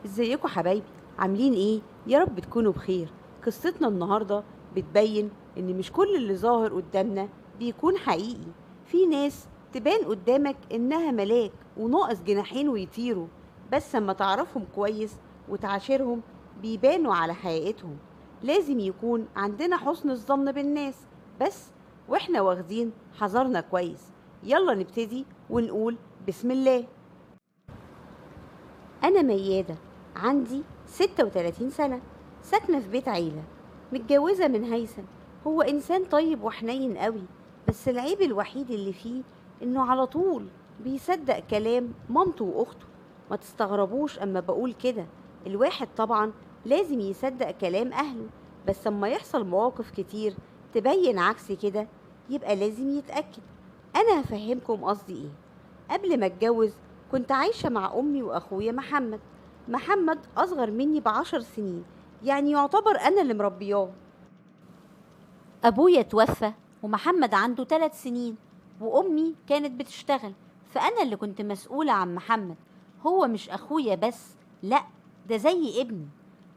ازيكم حبايبي؟ عاملين ايه؟ يا رب تكونوا بخير. قصتنا النهارده بتبين ان مش كل اللي ظاهر قدامنا بيكون حقيقي. في ناس تبان قدامك انها ملاك وناقص جناحين ويطيروا، بس اما تعرفهم كويس وتعاشرهم بيبانوا على حقيقتهم. لازم يكون عندنا حسن الظن بالناس، بس واحنا واخدين حذرنا كويس. يلا نبتدي ونقول بسم الله. أنا ميادة، عندي 36 سنة، ساكنة في بيت عيلة، متجوزة من هيثم. هو إنسان طيب وحنين قوي، بس العيب الوحيد اللي فيه إنه على طول بيصدق كلام مامته وأخته. ما تستغربوش أما بقول كده، الواحد طبعا لازم يصدق كلام أهله، بس أما يحصل مواقف كتير تبين عكس كده يبقى لازم يتأكد. أنا هفهمكم قصدي إيه. قبل ما اتجوز كنت عايشة مع أمي وأخويا محمد. محمد أصغر مني ب10 سنين، يعني يعتبر أنا اللي مربياه. أبويا توفى ومحمد عنده 3 سنين، وأمي كانت بتشتغل، فأنا اللي كنت مسؤولة عن محمد. هو مش أخويا بس، لأ، ده زي ابني.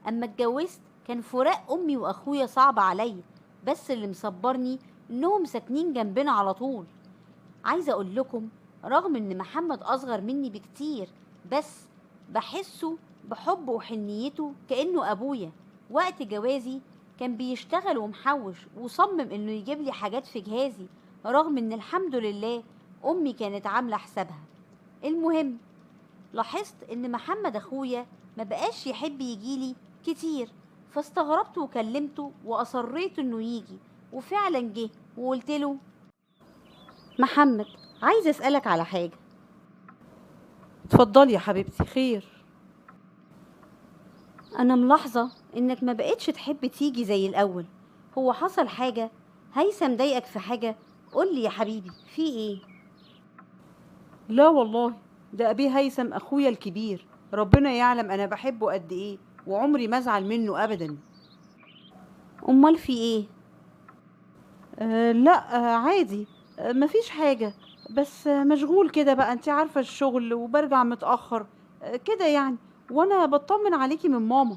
أما اتجوزت كان فراق أمي وأخويا صعب عليا، بس اللي مصبرني إنهم ساكنين جنبنا على طول. عايزة أقول لكم، رغم إن محمد أصغر مني بكتير، بس بحسه بحبه وحنيته كأنه أبويا. وقت جوازي كان بيشتغل ومحوش وصمم إنه يجيب لي حاجات في جهازي، رغم إن الحمد لله أمي كانت عاملة حسابها. المهم، لاحظت إن محمد أخويا ما بقاش يحب يجيلي كتير، فاستغربت وكلمته وأصريت إنه يجي، وفعلا جه. وقلت له: محمد، عايزة أسألك على حاجة. اتفضلي يا حبيبتي، خير؟ أنا ملاحظة إنك ما بقتش تحب تيجي زي الأول. هو حصل حاجة؟ هيثم ضايقك في حاجة؟ قولي يا حبيبي، في إيه؟ لا والله، ده ابي هيثم اخويا الكبير، ربنا يعلم انا بحبه قد ايه، وعمري ما ازعل منه ابدا. أمال في إيه؟ لا، عادي. مفيش حاجة، بس مشغول كده بقى، انت عارفة الشغل وبرجع متأخر. كده يعني. وانا بطمن عليكي من ماما.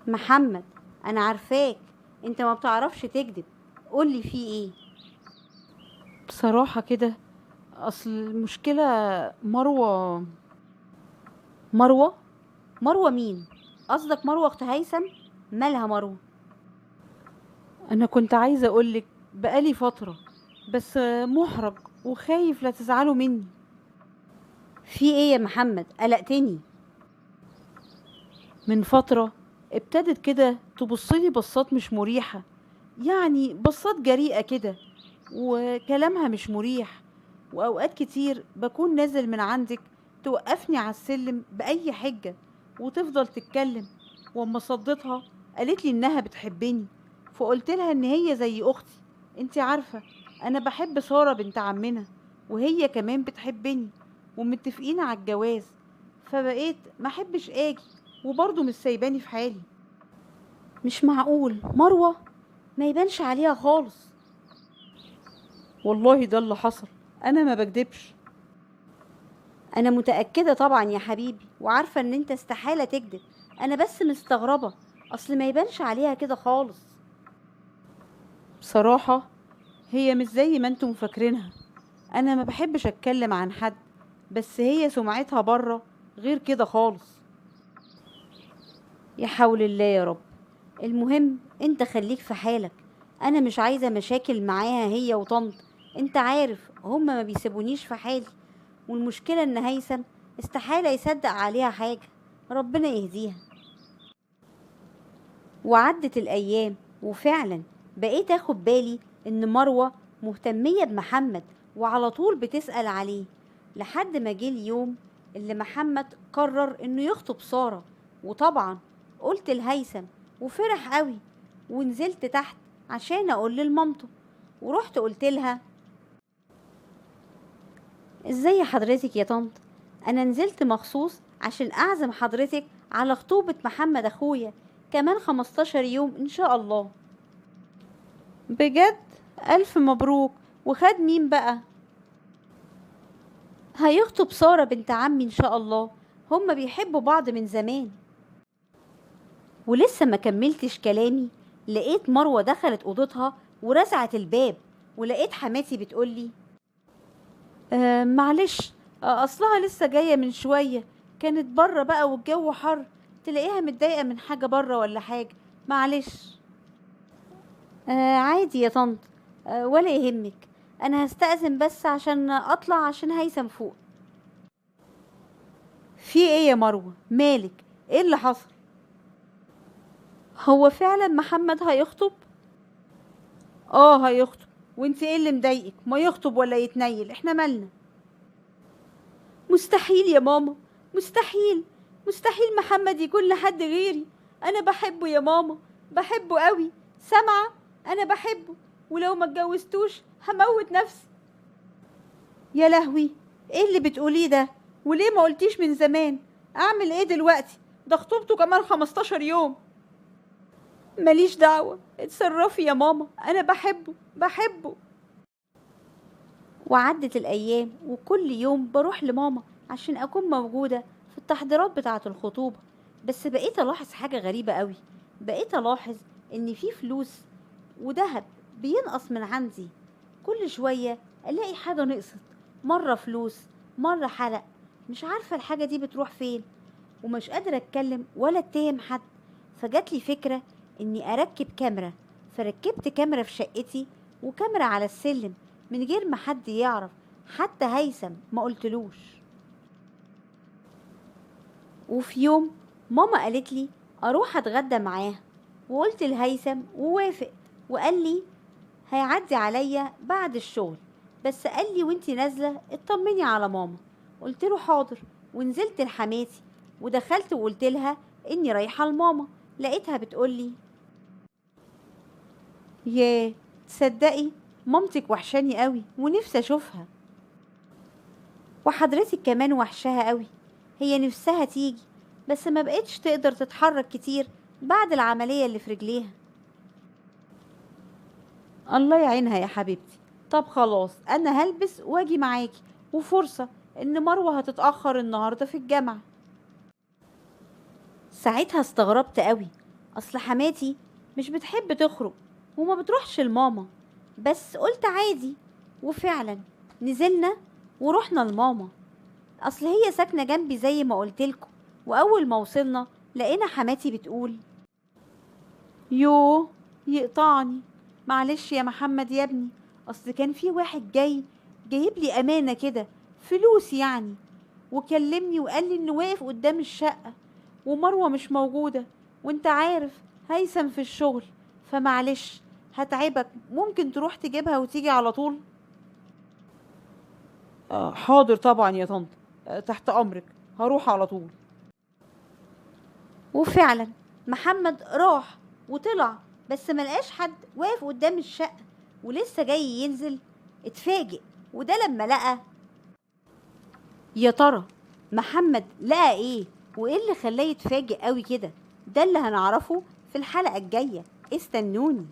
محمد، أنا عارفاك، أنت ما بتعرفش تكذب. قولي في إيه؟ بصراحة كده، اصل المشكلة مروة. مروة؟ مروة مين؟ قصدك مروة أخت هيثم؟ مالها مروة؟ انا كنت عايزة اقولك بقالي فترة، بس محرج وخايف لا تزعلوا مني. في إيه يا محمد؟ قلقتني. من فترة ابتدت كده تبصلي بصات مش مريحة، يعني بصات جريئة كده، وكلامها مش مريح. وأوقات كتير بكون نازل من عندك توقفني على السلم بأي حجة وتفضل تتكلم. واما صدتها قالت لي إنها بتحبني، فقلت لها إن هي زي أختي. انتي عارفة أنا بحب سارة بنت عمنا، وهي كمان بتحبني، ومتفقين على الجواز. فبقيت محبش آجي، وبرضه مش سايباني في حالي. مش معقول، مروة ما يبانش عليها خالص. والله ده اللي حصل، انا ما بكدبش. انا متأكدة طبعا يا حبيبي، وعارفة ان انت استحالة تكذب. انا بس مستغربة، اصل ما يبانش عليها كده خالص. بصراحة هي مش زي ما انتم فاكرينها. انا ما بحبش اتكلم عن حد، بس هي سمعتها بره غير كده خالص. يا حول الله يا رب. المهم انت خليك في حالك، انا مش عايزة مشاكل معاها هي وطنط. انت عارف هما ما بيسيبونيش في حالي، والمشكلة ان هيثم استحالة يصدق عليها حاجة. ربنا يهديها. وعدت الأيام، وفعلا بقيت أخد بالي إن مروة مهتمية بمحمد وعلى طول بتسأل عليه، لحد ما جه اليوم اللي محمد قرر إنه يخطب سارة. وطبعا قلت لهيثم، وفرح قوي. ونزلت تحت عشان أقول لمامته، ورحت قلت لها: ازاي حضرتك يا طنط؟ أنا نزلت مخصوص عشان أعزم حضرتك على خطوبة محمد أخويا، كمان 15 يوم إن شاء الله. بجد؟ الف مبروك. وخد مين بقى؟ هيخطب سارة بنت عمي إن شاء الله، هما بيحبوا بعض من زمان. ولسه ما كملتش كلامي لقيت مروة دخلت أوضتها ورزعت الباب، ولقيت حماتي بتقولي معلش، أصلها لسه جاية من شوية، كانت بره بقى والجو حر، تلاقيها متضايقة من حاجة بره ولا حاجة، معلش. عادي يا طنط، ولا يهمك، أنا هستأذن بس عشان أطلع عشان هيثم فوق. في ايه يا مروة؟ مالك؟ ايه اللي حصل؟ هو فعلا محمد هيخطب؟ هيخطب، وانت ايه اللي مضايقك؟ ما يخطب ولا يتنيل، احنا مالنا؟ مستحيل يا ماما، مستحيل، مستحيل محمد يكون لحد غيري. أنا بحبه يا ماما، بحبه قوي، سامعة؟ أنا بحبه، ولو ما اتجوزتوش هموت نفسي. يا لهوي، ايه اللي بتقوليه ده؟ وليه ما قلتيش من زمان؟ اعمل ايه دلوقتي؟ ده خطوبته كمان 15 يوم. ماليش دعوة، اتصرفي يا ماما، أنا بحبه، بحبه. وعدت الأيام وكل يوم بروح لماما عشان أكون موجودة في التحضيرات بتاعة الخطوبة. بس بقيت ألاحظ حاجة غريبة قوي، بقيت ألاحظ إن في فلوس وذهب بينقص من عندي. كل شوية ألاقي حاجة نقصت، مرة فلوس مرة حلق، مش عارفة الحاجة دي بتروح فين، ومش قادرة أتكلم ولا أتهم حد. فجاتلي فكرة إني أركب كاميرا، فركبت كاميرا في شقتي وكاميرا على السلم من غير ما حد يعرف، حتى هيثم ما قلتلوش. وفي يوم ماما قالت لي اروح اتغدى معاها، وقلت لهيثم ووافق، وقال لي هيعدي عليا بعد الشغل، بس قال لي وانتي نازله اطمني على ماما. قلت له حاضر، ونزلت لحماتي ودخلت وقلت لها اني رايحه لماما. لقيتها بتقول لي ياه، تصدقي مامتك وحشاني قوي ونفسي اشوفها. وحضرتك كمان وحشها قوي، هي نفسها تيجي بس ما بقتش تقدر تتحرك كتير بعد العملية اللي في رجليها. الله يعينها يا حبيبتي. طب خلاص، انا هلبس واجي معاكي، وفرصة ان مروة هتتأخر النهاردة في الجامعة. ساعتها استغربت قوي، اصل حماتي مش بتحب تخرج وما بتروحش لماما، بس قلت عادي. وفعلا نزلنا ورحنا لماما، اصل هي ساكنة جنبي زي ما قلتلكوا. واول ما وصلنا لقينا حماتي بتقول يوه، يقطعني، معلش يا محمد يا ابني، اصل كان في واحد جايب لي امانة كده، فلوس يعني، وكلمني وقال لي انه واقف قدام الشقة ومروة مش موجودة، وانت عارف هيثم في الشغل، فمعلش هتعبك، ممكن تروح تجيبها وتيجي على طول؟ حاضر طبعا يا طنط، تحت امرك، هروح على طول. وفعلا محمد راح وطلع، بس ملقاش حد واقف قدام الشقة، ولسه جاي ينزل اتفاجئ. وده لما لقى، يا ترى محمد لقى ايه وايه اللي خلاه يتفاجئ قوي كده؟ ده اللي هنعرفه في الحلقة الجاية، استنوني.